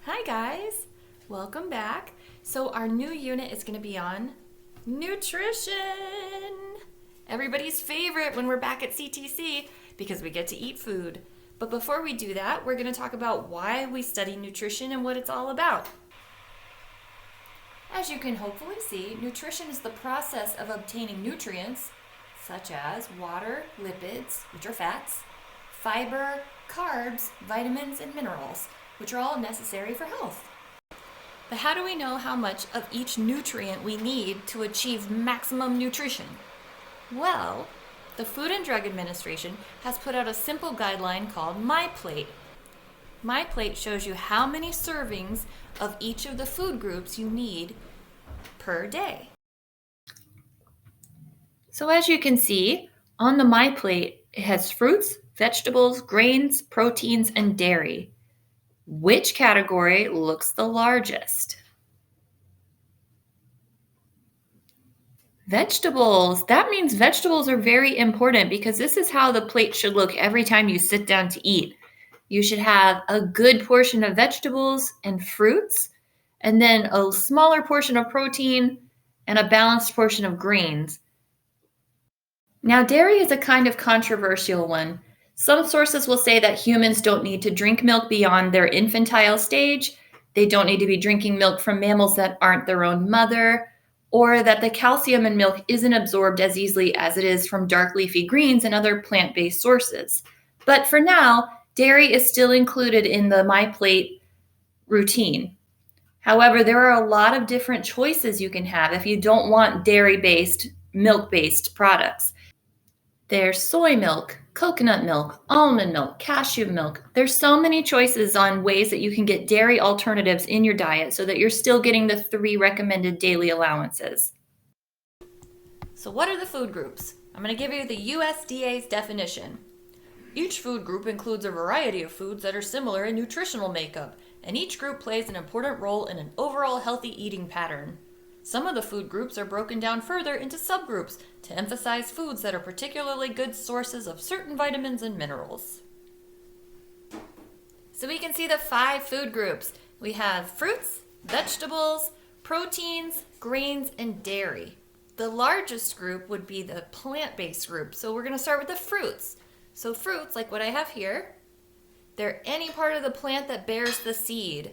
Hi guys, welcome back. So our new unit is going to be on nutrition. Everybody's favorite when we're back at CTC because we get to eat food. But before we do that, we're going to talk about why we study nutrition and what it's all about. As you can hopefully see, nutrition is the process of obtaining nutrients such as water, lipids, which are fats, fiber, carbs, vitamins, and minerals, which are all necessary for health. But how do we know how much of each nutrient we need to achieve maximum nutrition? Well, the Food and Drug Administration has put out a simple guideline called MyPlate. MyPlate shows you how many servings of each of the food groups you need per day. So as you can see, on the MyPlate, it has fruits, vegetables, grains, proteins, and dairy. Which category looks the largest? Vegetables. That means vegetables are very important because this is how the plate should look every time you sit down to eat. You should have a good portion of vegetables and fruits, and then a smaller portion of protein and a balanced portion of grains. Now, dairy is a kind of controversial one. Some sources will say that humans don't need to drink milk beyond their infantile stage. They don't need to be drinking milk from mammals that aren't their own mother, or that the calcium in milk isn't absorbed as easily as it is from dark leafy greens and other plant based sources. But for now, dairy is still included in the MyPlate routine. However, there are a lot of different choices you can have if you don't want dairy based, milk based products. There's soy milk, coconut milk, almond milk, cashew milk. There's so many choices on ways that you can get dairy alternatives in your diet so that you're still getting the 3 recommended daily allowances. So what are the food groups? I'm going to give you the USDA's definition. Each food group includes a variety of foods that are similar in nutritional makeup, and each group plays an important role in an overall healthy eating pattern. Some of the food groups are broken down further into subgroups to emphasize foods that are particularly good sources of certain vitamins and minerals. So we can see the 5 food groups. We have fruits, vegetables, proteins, grains, and dairy. The largest group would be the plant-based group. So we're going to start with the fruits. So fruits, like what I have here, they're any part of the plant that bears the seed.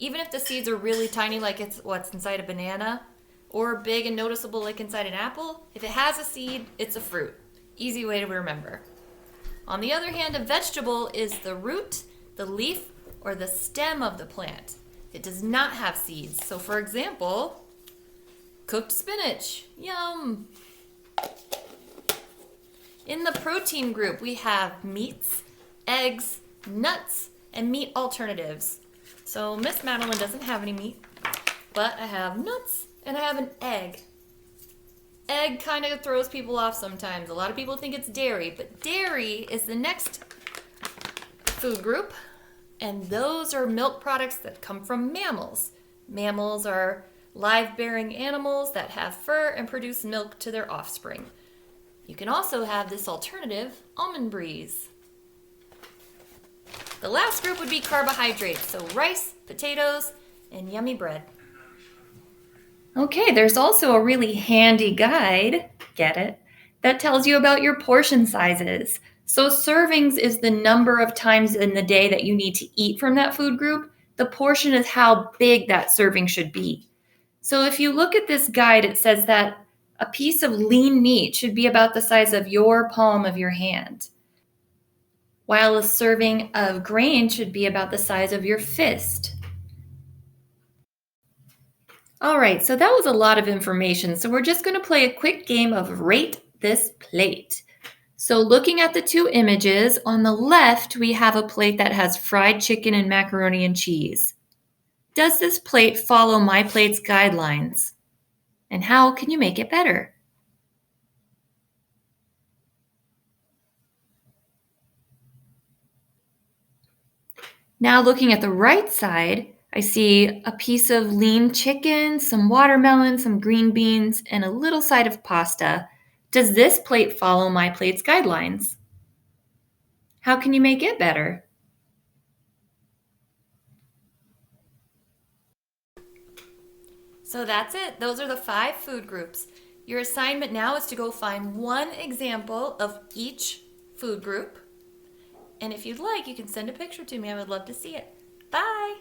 Even if the seeds are really tiny, like it's what's inside a banana, or big and noticeable like inside an apple, if it has a seed, it's a fruit. Easy way to remember. On the other hand, a vegetable is the root, the leaf, or the stem of the plant. It does not have seeds. So for example, cooked spinach. Yum! In the protein group, we have meats, eggs, nuts, and meat alternatives. So Miss Madeleine doesn't have any meat, but I have nuts and I have an egg. Egg kind of throws people off sometimes. A lot of people think it's dairy, but dairy is the next food group, and those are milk products that come from mammals. Mammals are live-bearing animals that have fur and produce milk to their offspring. You can also have this alternative, almond bries. The last group would be carbohydrates, so rice, potatoes, and yummy bread. Okay, there's also a really handy guide, get it, that tells you about your portion sizes. So servings is the number of times in the day that you need to eat from that food group. The portion is how big that serving should be. So if you look at this guide, it says that a piece of lean meat should be about the size of your palm of your hand, while a serving of grain should be about the size of your fist. All right, so that was a lot of information. So we're just going to play a quick game of Rate This Plate. So looking at the 2 images, on the left, we have a plate that has fried chicken and macaroni and cheese. Does this plate follow MyPlate's guidelines? And how can you make it better? Now looking at the right side, I see a piece of lean chicken, some watermelon, some green beans, and a little side of pasta. Does this plate follow MyPlate's guidelines? How can you make it better? So that's it. Those are the 5 food groups. Your assignment now is to go find one example of each food group. And if you'd like, you can send a picture to me. I would love to see it. Bye.